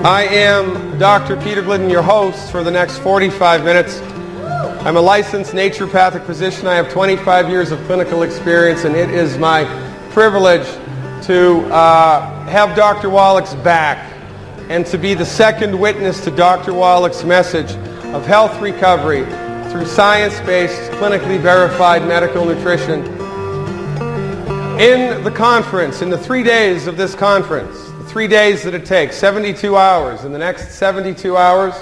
I am Dr. Peter Glidden, your host for the next 45 minutes. I'm a licensed naturopathic physician. I have 25 years of clinical experience, and it is my privilege to have Dr. Wallach's back and to be the second witness to Dr. Wallach's message of health recovery through science-based, clinically verified medical nutrition. In the conference, in the 3 days of this conference, the 3 days that it takes, 72 hours, in the next 72 hours,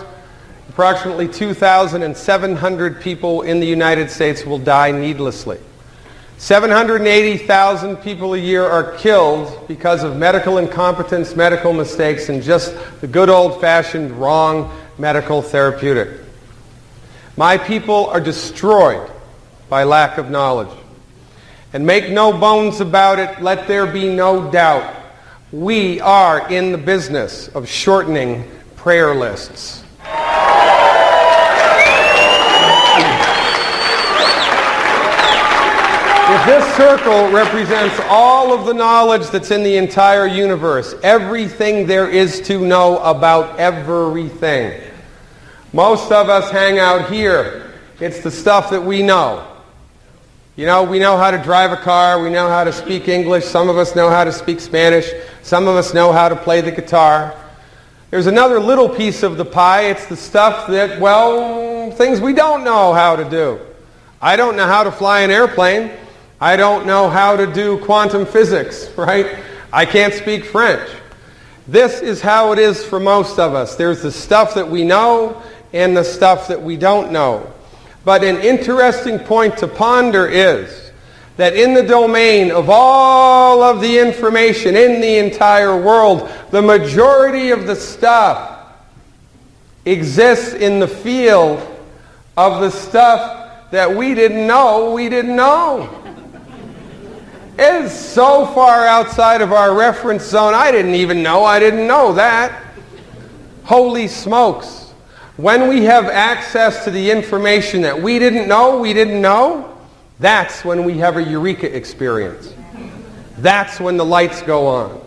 approximately 2,700 people in the United States will die needlessly. 780,000 people a year are killed because of medical incompetence, medical mistakes, and just the good old-fashioned wrong medical therapeutic. My people are destroyed by lack of knowledge. And make no bones about it, let there be no doubt, we are in the business of shortening prayer lists. If this circle represents all of the knowledge that's in the entire universe, everything there is to know about everything, most of us hang out here. It's the stuff that we know. You know, we know how to drive a car, we know how to speak English, some of us know how to speak Spanish, some of us know how to play the guitar. There's another little piece of the pie. It's the stuff that, well, things we don't know how to do. I don't know how to fly an airplane. I don't know how to do quantum physics, right? I can't speak French. This is how it is for most of us. There's the stuff that we know and the stuff that we don't know. But an interesting point to ponder is that in the domain of all of the information in the entire world, the majority of the stuff exists in the field of the stuff that we didn't know we didn't know. It is so far outside of our reference zone, I didn't know that. Holy smokes. When we have access to the information that we didn't know, that's when we have a eureka experience. That's when the lights go on.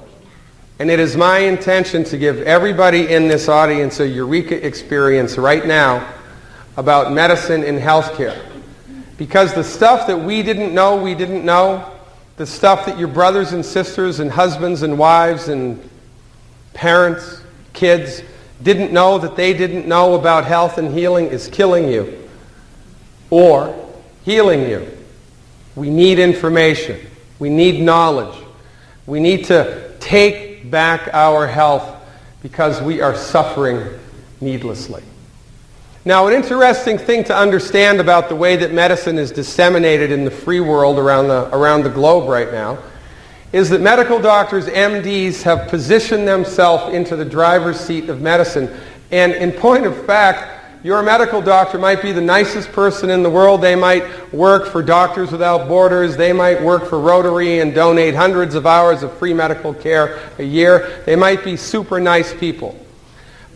And it is my intention to give everybody in this audience a eureka experience right now about medicine and healthcare. Because the stuff that we didn't know, the stuff that your brothers and sisters and husbands and wives and parents, kids, didn't know that they didn't know about health and healing is killing you or healing you. We need information. We need knowledge. We need to take back our health because we are suffering needlessly. Now, an interesting thing to understand about the way that medicine is disseminated in the free world around the globe right now is that medical doctors, MDs, have positioned themselves into the driver's seat of medicine. And in point of fact, your medical doctor might be the nicest person in the world. They might work for Doctors Without Borders. They might work for Rotary and donate hundreds of hours of free medical care a year. They might be super nice people.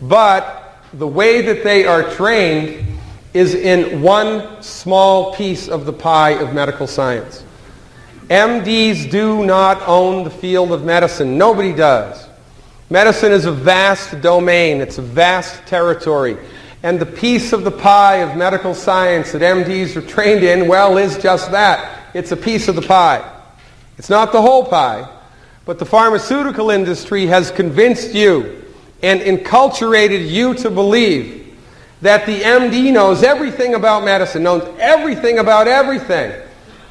But the way that they are trained is in one small piece of the pie of medical science. MDs do not own the field of medicine. Nobody does. Medicine is a vast domain. It's a vast territory. And the piece of the pie of medical science that MDs are trained in, well, is just that. It's a piece of the pie. It's not the whole pie. But the pharmaceutical industry has convinced you and enculturated you to believe that the MD knows everything about medicine, knows everything about everything.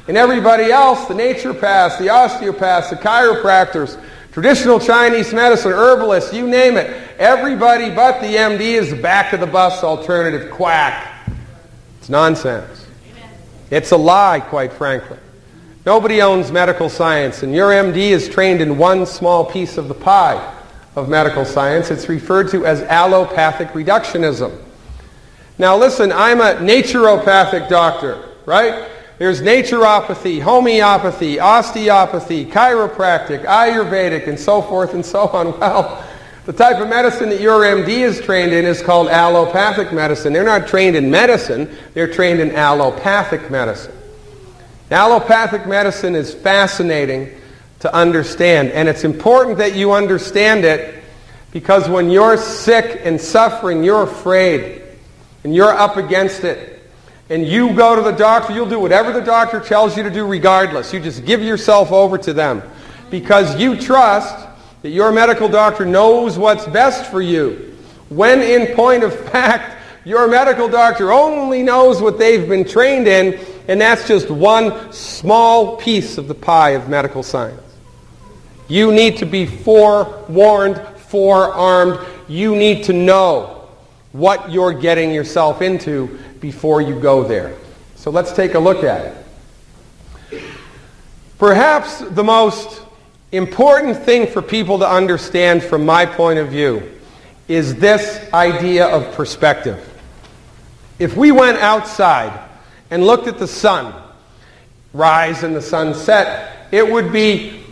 And everybody else, the naturopaths, the osteopaths, the chiropractors, traditional Chinese medicine, herbalists, you name it, everybody but the MD is the back of the bus alternative quack. It's nonsense. It's a lie, quite frankly. Nobody owns medical science, and your MD is trained in one small piece of the pie of medical science. It's referred to as allopathic reductionism. Now listen, I'm a naturopathic doctor, right? There's naturopathy, homeopathy, osteopathy, chiropractic, Ayurvedic, and so forth and so on. Well, the type of medicine that your MD is trained in is called allopathic medicine. They're not trained in medicine, they're trained in allopathic medicine. Allopathic medicine is fascinating to understand, and it's important that you understand it Because when you're sick and suffering, you're afraid. And you're up against it. And you go to the doctor, you'll do whatever the doctor tells you to do regardless. You just give yourself over to them. Because you trust that your medical doctor knows what's best for you. When in point of fact, your medical doctor only knows what they've been trained in, and that's just one small piece of the pie of medical science. You need to be forewarned, forearmed. You need to know what you're getting yourself into before you go there. So let's take a look at it. Perhaps the most important thing for people to understand from my point of view is this idea of perspective. If we went outside and looked at the sun rise and the sun set, it would be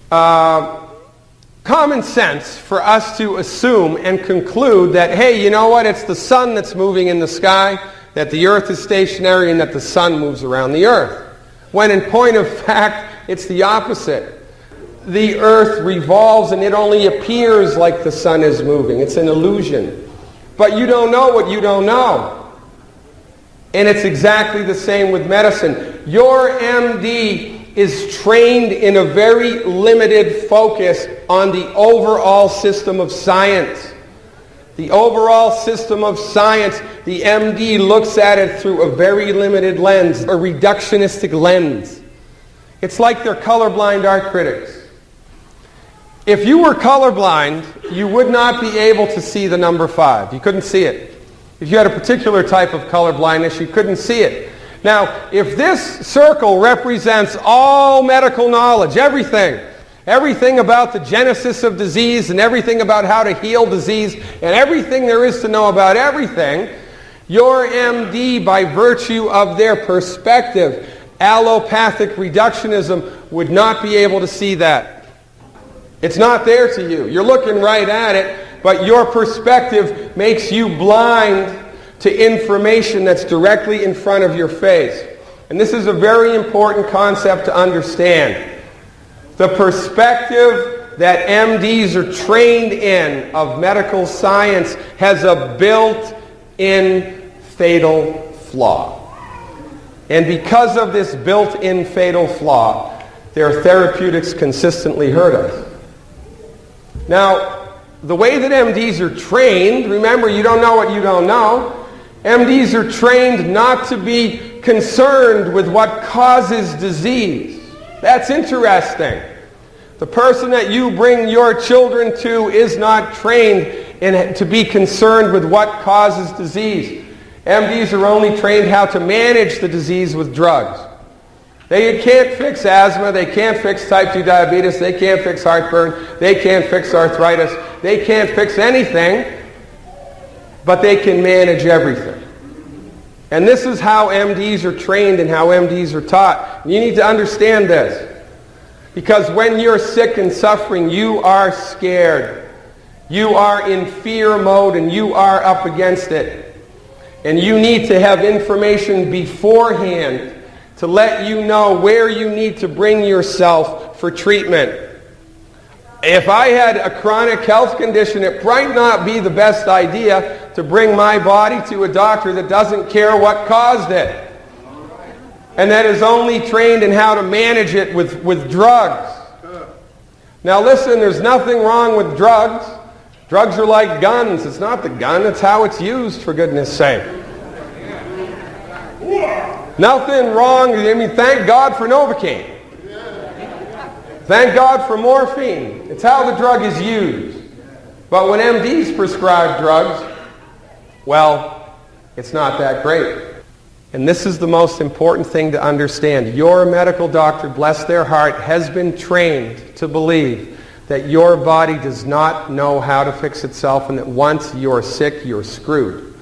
common sense for us to assume and conclude that, hey, you know what, it's the sun that's moving in the sky, that the earth is stationary, and that the sun moves around the earth. When in point of fact, it's the opposite. The earth revolves and it only appears like the sun is moving. It's an illusion. But you don't know what you don't know. And it's exactly the same with medicine. Your MD is trained in a very limited focus on the overall system of science. The overall system of science, the MD looks at it through a very limited lens, a reductionistic lens. It's like they're colorblind art critics. If you were colorblind, you would not be able to see the number 5. You couldn't see it. If you had a particular type of color blindness, you couldn't see it. Now, if this circle represents all medical knowledge, everything about the genesis of disease and everything about how to heal disease and everything there is to know about everything, your MD, by virtue of their perspective, allopathic reductionism, would not be able to see that. It's not there to you. You're looking right at it, but your perspective makes you blind to information that's directly in front of your face. And this is a very important concept to understand. The perspective that MDs are trained in of medical science has a built-in fatal flaw. And because of this built-in fatal flaw, their therapeutics consistently hurt us. Now, the way that MDs are trained, remember, you don't know what you don't know. MDs are trained not to be concerned with what causes disease. That's interesting. The person that you bring your children to is not trained to be concerned with what causes disease. MDs are only trained how to manage the disease with drugs. They can't fix asthma, they can't fix type 2 diabetes, they can't fix heartburn, they can't fix arthritis, they can't fix anything, but they can manage everything. And this is how MDs are trained and how MDs are taught. You need to understand this. Because when you're sick and suffering, you are scared. You are in fear mode and you are up against it. And you need to have information beforehand to let you know where you need to bring yourself for treatment. If I had a chronic health condition, it might not be the best idea to bring my body to a doctor that doesn't care what caused it and that is only trained in how to manage it with drugs. Now listen, there's nothing wrong with drugs. Drugs are like guns. It's not the gun, it's how it's used, for goodness sake. Nothing wrong. I mean, thank God for Novocaine. Thank God for morphine. It's how the drug is used. But when MDs prescribe drugs, well, it's not that great. And this is the most important thing to understand. Your medical doctor, bless their heart, has been trained to believe that your body does not know how to fix itself and that once you're sick, you're screwed.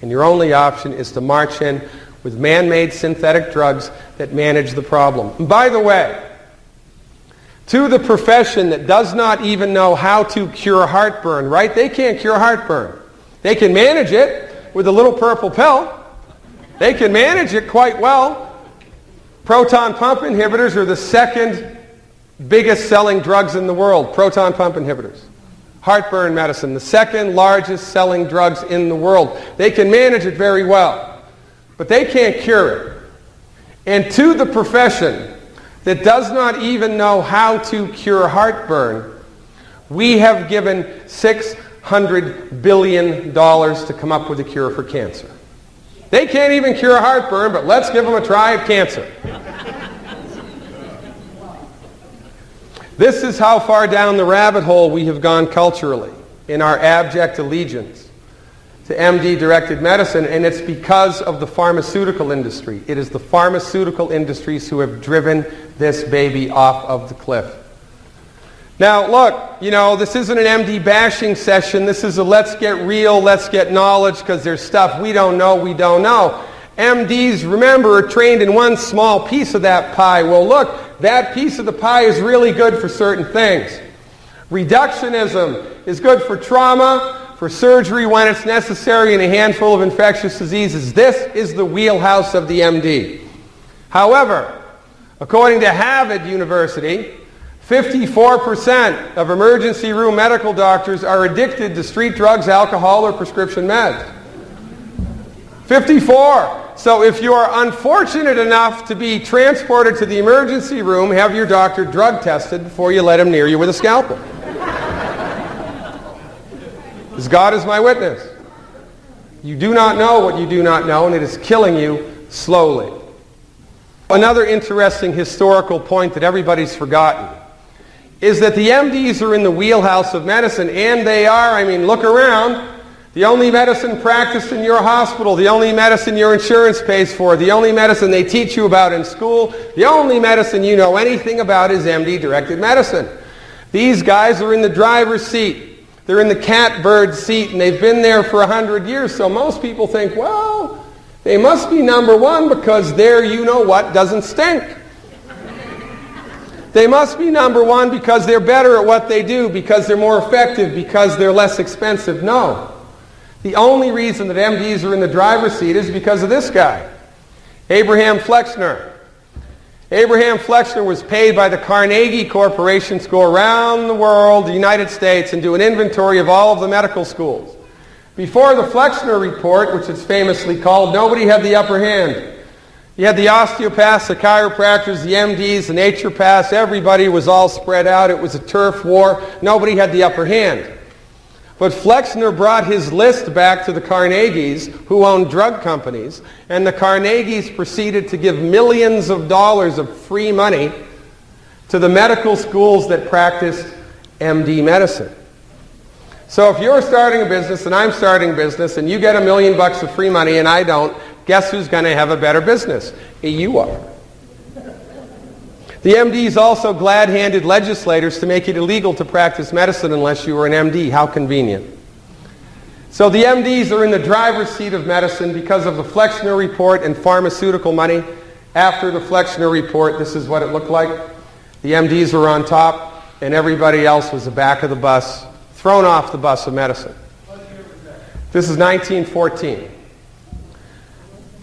And your only option is to march in with man-made synthetic drugs that manage the problem. And by the way, to the profession that does not even know how to cure heartburn, right? They can't cure heartburn. They can manage it with a little purple pill. They can manage it quite well. Proton pump inhibitors are the second biggest selling drugs in the world, proton pump inhibitors. Heartburn medicine, the second largest selling drugs in the world. They can manage it very well, but they can't cure it. And to the profession that does not even know how to cure heartburn, we have given $600 billion to come up with a cure for cancer. They can't even cure heartburn, but let's give them a try at cancer. This is how far down the rabbit hole we have gone culturally in our abject allegiance to MD-directed medicine, and it's because of the pharmaceutical industry. It is the pharmaceutical industries who have driven this baby off of the cliff. Now, look, this isn't an MD bashing session. This is a let's get real, let's get knowledge, because there's stuff we don't know. MDs, remember, are trained in one small piece of that pie. Well, look, that piece of the pie is really good for certain things. Reductionism is good for trauma, for surgery when it's necessary, and a handful of infectious diseases. This is the wheelhouse of the MD. However, according to Harvard University, 54% of emergency room medical doctors are addicted to street drugs, alcohol, or prescription meds. 54. So if you are unfortunate enough to be transported to the emergency room, have your doctor drug tested before you let him near you with a scalpel. Because God is my witness. You do not know what you do not know, and it is killing you slowly. Another interesting historical point that everybody's forgotten is that the MDs are in the wheelhouse of medicine, and they are. Look around. The only medicine practiced in your hospital, the only medicine your insurance pays for, the only medicine they teach you about in school, the only medicine you know anything about is MD-directed medicine. These guys are in the driver's seat. They're in the catbird seat, and they've been there for 100 years. So most people think, well, they must be number one because their you-know-what doesn't stink. They must be number one because they're better at what they do, because they're more effective, because they're less expensive. No. The only reason that MDs are in the driver's seat is because of this guy, Abraham Flexner. Abraham Flexner was paid by the Carnegie Corporation to go around the world, the United States, and do an inventory of all of the medical schools. Before the Flexner Report, which it's famously called, nobody had the upper hand. You had the osteopaths, the chiropractors, the MDs, the naturopaths. Everybody was all spread out. It was a turf war. Nobody had the upper hand. But Flexner brought his list back to the Carnegies, who owned drug companies, and the Carnegies proceeded to give millions of dollars of free money to the medical schools that practiced MD medicine. So if you're starting a business and I'm starting a business and you get $1 million of free money and I don't, guess who's going to have a better business? You are. The MDs also glad-handed legislators to make it illegal to practice medicine unless you were an MD. How convenient. So the MDs are in the driver's seat of medicine because of the Flexner Report and pharmaceutical money. After the Flexner Report, this is what it looked like. The MDs were on top, and everybody else was the back of the bus, thrown off the bus of medicine. This is 1914.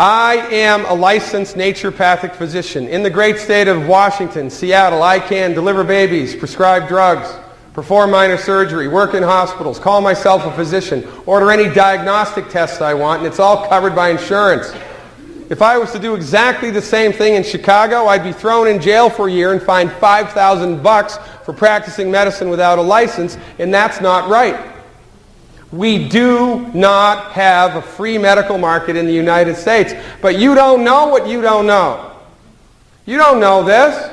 I am a licensed naturopathic physician. In the great state of Washington, Seattle, I can deliver babies, prescribe drugs, perform minor surgery, work in hospitals, call myself a physician, order any diagnostic tests I want, and it's all covered by insurance. If I was to do exactly the same thing in Chicago, I'd be thrown in jail for a year and fined $5,000 for practicing medicine without a license, and that's not right. We do not have a free medical market in the United States. But you don't know what you don't know. You don't know this.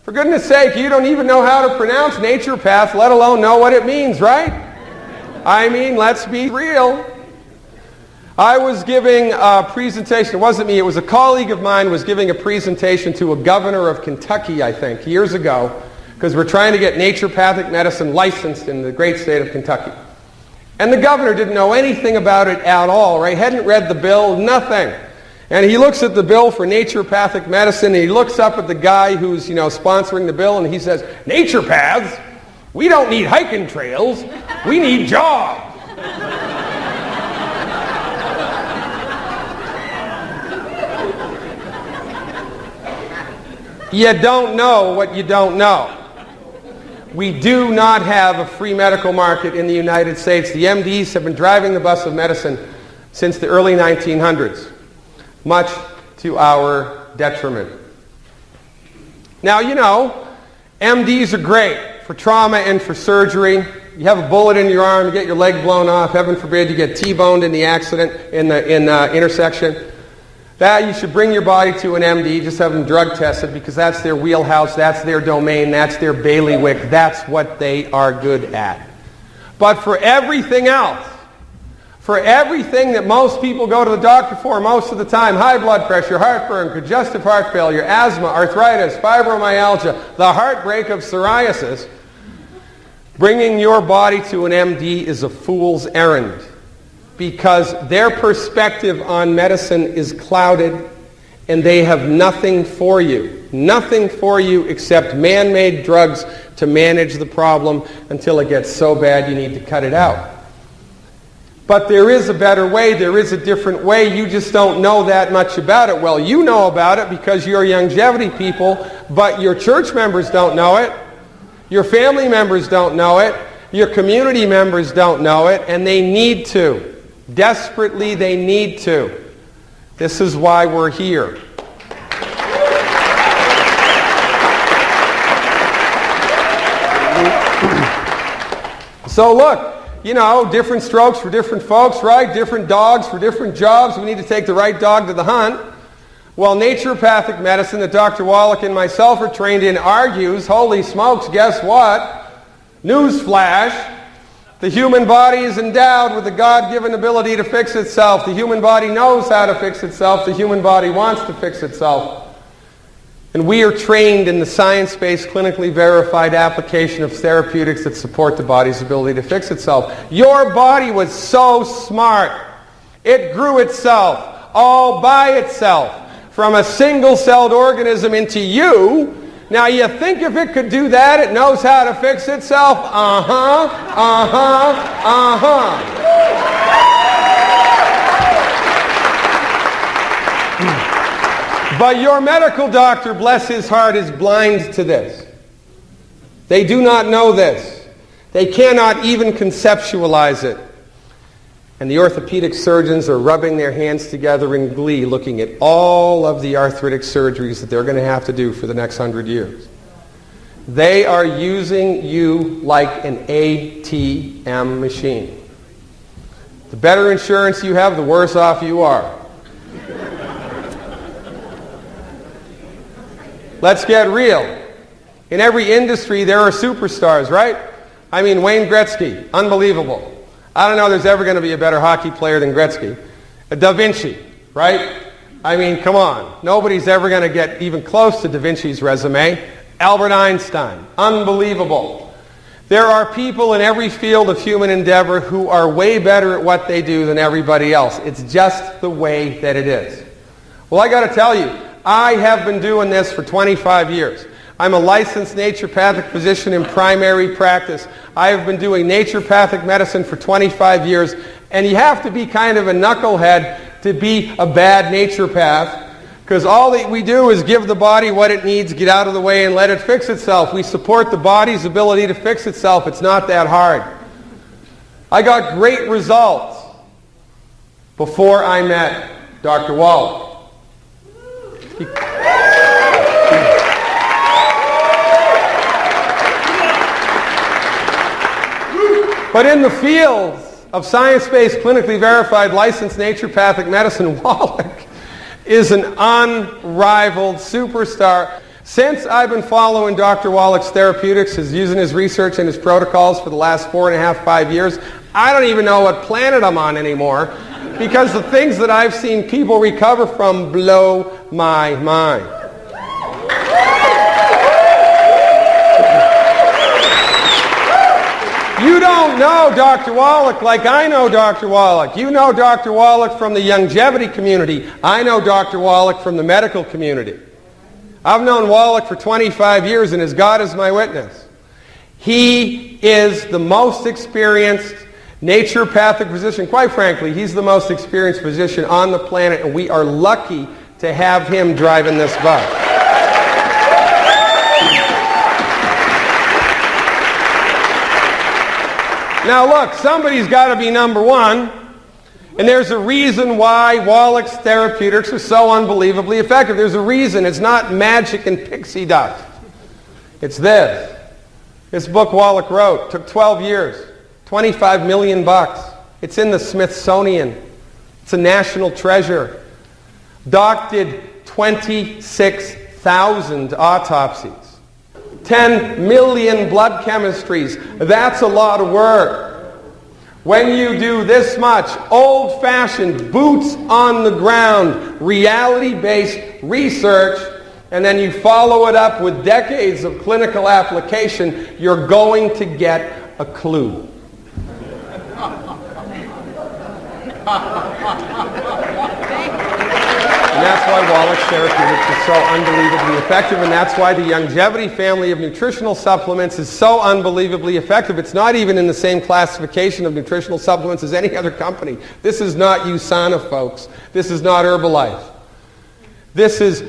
For goodness sake, you don't even know how to pronounce naturopath, let alone know what it means, right? Let's be real. I was giving a presentation. It wasn't me. It was a colleague of mine was giving a presentation to a governor of Kentucky, I think, years ago, because we're trying to get naturopathic medicine licensed in the great state of Kentucky. And the governor didn't know anything about it at all, right? Hadn't read the bill, nothing. And he looks at the bill for naturopathic medicine, and he looks up at the guy who's, sponsoring the bill, and he says, "Naturopaths, we don't need hiking trails, we need jobs." You don't know what you don't know. We do not have a free medical market in the United States. The MDs have been driving the bus of medicine since the early 1900s, much to our detriment. Now, you know, MDs are great for trauma and for surgery. You have a bullet in your arm, you get your leg blown off, heaven forbid you get T-boned in the accident, in the intersection. That you should bring your body to an MD, just have them drug tested, because that's their wheelhouse, that's their domain, that's their bailiwick, that's what they are good at. But for everything else, for everything that most people go to the doctor for most of the time, high blood pressure, heartburn, congestive heart failure, asthma, arthritis, fibromyalgia, the heartbreak of psoriasis, bringing your body to an MD is a fool's errand, because their perspective on medicine is clouded and they have nothing for you. Nothing for you except man-made drugs to manage the problem until it gets so bad you need to cut it out. But there is a better way, there is a different way, you just don't know that much about it. Well, you know about it because you're longevity people, but your church members don't know it, your family members don't know it, your community members don't know it, and they need to. Desperately, they need to. This is why we're here. So look, you know, different strokes for different folks, right? Different dogs for different jobs. We need to take the right dog to the hunt. Well, naturopathic medicine that Dr. Wallach and myself are trained in argues, holy smokes, guess what? Newsflash. The human body is endowed with the God-given ability to fix itself. The human body knows how to fix itself. The human body wants to fix itself. And we are trained in the science-based, clinically verified application of therapeutics that support the body's ability to fix itself. Your body was so smart. It grew itself all by itself from a single-celled organism into you. Now, you think if it could do that, it knows how to fix itself? But your medical doctor, bless his heart, is blind to this. They do not know this. They cannot even conceptualize it. And the orthopedic surgeons are rubbing their hands together in glee, looking at all of the arthritic surgeries that they're going to have to do for the next 100 years. They are using you like an ATM machine. The better insurance you have, the worse off you are. Let's get real. In every industry, there are superstars, right? I mean, Wayne Gretzky, unbelievable. I don't know there's ever going to be a better hockey player than Gretzky. Da Vinci, right? I mean, come on. Nobody's ever going to get even close to Da Vinci's resume. Albert Einstein, unbelievable. There are people in every field of human endeavor who are way better at what they do than everybody else. It's just the way that it is. Well, I got to tell you, I have been doing this for 25 years. I'm a licensed naturopathic physician in primary practice. I have been doing naturopathic medicine for 25 years, and you have to be kind of a knucklehead to be a bad naturopath, because all that we do is give the body what it needs, get out of the way, and let it fix itself. We support the body's ability to fix itself. It's not that hard. I got great results before I met Dr. Wallach. But in the fields of science-based, clinically verified, licensed naturopathic medicine, Wallach is an unrivaled superstar. Since I've been following Dr. Wallach's therapeutics, using his research and his protocols for the last 4.5, 5 years, I don't even know what planet I'm on anymore, because the things that I've seen people recover from blow my mind. You don't know Dr. Wallach like I know Dr. Wallach. You know Dr. Wallach from the longevity community. I know Dr. Wallach from the medical community. I've known Wallach for 25 years, and as God is my witness, he is the most experienced naturopathic physician. Quite frankly, he's the most experienced physician on the planet, and we are lucky to have him driving this bus. Now look, somebody's got to be number one. And there's a reason why Wallach's therapeutics are so unbelievably effective. There's a reason. It's not magic and pixie dust. It's this. This book Wallach wrote took 12 years, 25 million bucks. It's in the Smithsonian. It's a national treasure. Doc did 26,000 autopsies. 10 million blood chemistries. That's a lot of work. When you do this much old-fashioned, boots on the ground, reality-based research, and then you follow it up with decades of clinical application, you're going to get a clue. And that's why Wallach's therapeutics is so unbelievably effective, and that's why the Longevity family of nutritional supplements is so unbelievably effective. It's not even in the same classification of nutritional supplements as any other company. This is not USANA, folks. This is not Herbalife. This is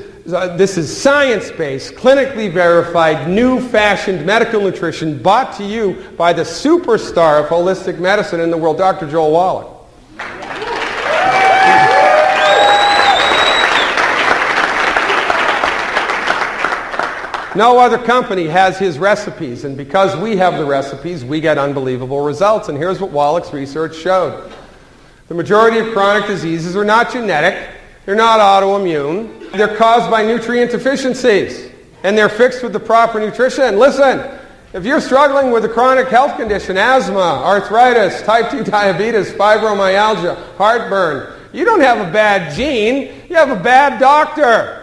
science-based, clinically verified, new-fashioned medical nutrition brought to you by the superstar of holistic medicine in the world, Dr. Joel Wallach. No other company has his recipes, and because we have the recipes, we get unbelievable results. And here's what Wallach's research showed. The majority of chronic diseases are not genetic, they're not autoimmune, they're caused by nutrient deficiencies, and they're fixed with the proper nutrition. Listen, if you're struggling with a chronic health condition, asthma, arthritis, type 2 diabetes, fibromyalgia, heartburn, you don't have a bad gene, you have a bad doctor.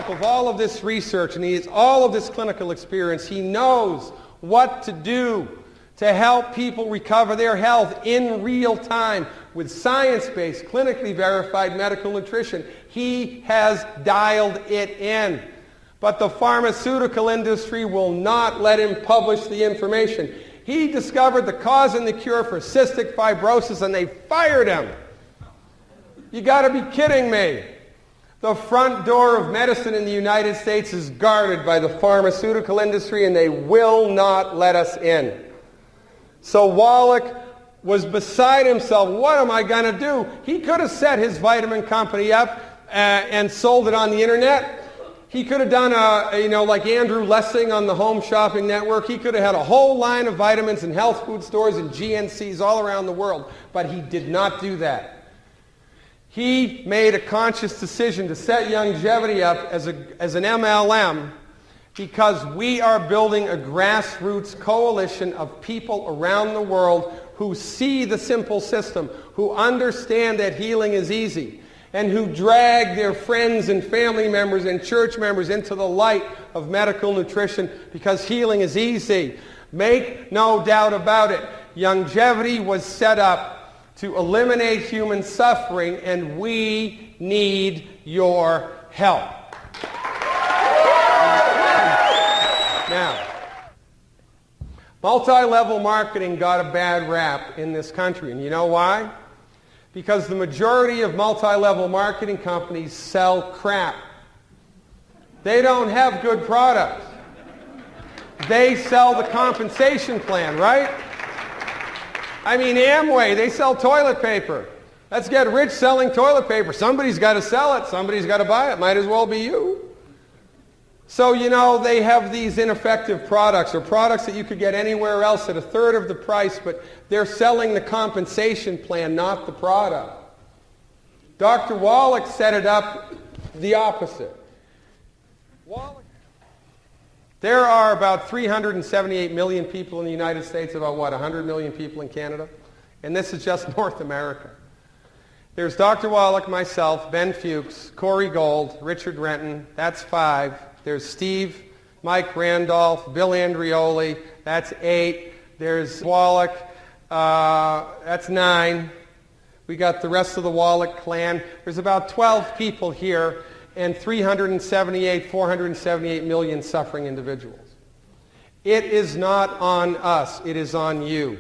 Of all of this research, and he has all of this clinical experience, he knows what to do to help people recover their health in real time with science-based, clinically verified medical nutrition. He has dialed it in. But the pharmaceutical industry will not let him publish the information. He discovered the cause and the cure for cystic fibrosis, and they fired him. You got to be kidding me. The front door of medicine in the United States is guarded by the pharmaceutical industry, and they will not let us in. So Wallach was beside himself. What am I going to do? He could have set his vitamin company up and sold it on the internet. He could have done like Andrew Lessing on the Home Shopping Network. He could have had a whole line of vitamins in health food stores and GNCs all around the world, but he did not do that. He made a conscious decision to set Longevity up as an MLM because we are building a grassroots coalition of people around the world who see the simple system, who understand that healing is easy, and who drag their friends and family members and church members into the light of medical nutrition because healing is easy. Make no doubt about it. Longevity was set up to eliminate human suffering, and we need your help. Now, multi-level marketing got a bad rap in this country, and you know why? Because the majority of multi-level marketing companies sell crap. They don't have good products. They sell the compensation plan, right? I mean, Amway, they sell toilet paper. Let's get rich selling toilet paper. Somebody's got to sell it. Somebody's got to buy it. Might as well be you. So, they have these ineffective products, or products that you could get anywhere else at a third of the price, but they're selling the compensation plan, not the product. Dr. Wallach set it up the opposite. There are about 378 million people in the United States, about 100 million people in Canada? And this is just North America. There's Dr. Wallach, myself, Ben Fuchs, Corey Gold, Richard Renton, that's 5. There's Steve, Mike Randolph, Bill Andreoli, that's 8. There's Wallach, that's 9. We got the rest of the Wallach clan. There's about 12 people here, and 478 million suffering individuals. It is not on us. It is on you.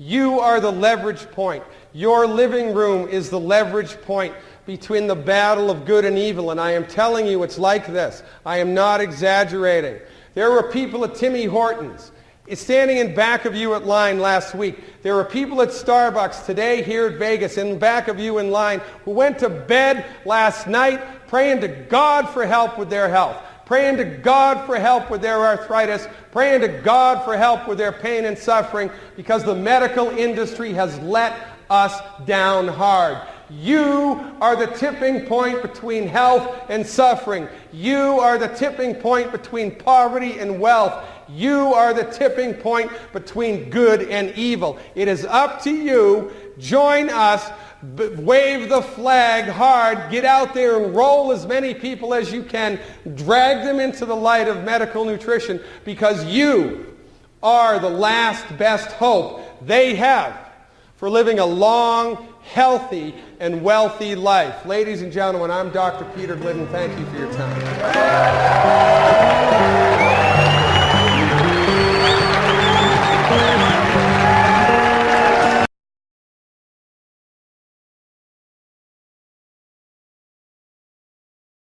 You are the leverage point. Your living room is the leverage point between the battle of good and evil. And I am telling you, it's like this. I am not exaggerating. There were people at Timmy Hortons standing in back of you at line last week. There were people at Starbucks today here at Vegas in back of you in line who went to bed last night praying to God for help with their health, praying to God for help with their arthritis, praying to God for help with their pain and suffering, because the medical industry has let us down hard. You are the tipping point between health and suffering. You are the tipping point between poverty and wealth. You are the tipping point between good and evil. It is up to you. Join us. Wave the flag hard. Get out there and roll as many people as you can. Drag them into the light of medical nutrition, because you are the last best hope they have for living a long, healthy, and wealthy life. Ladies and gentlemen, I'm Dr. Peter Glidden. Thank you for your time.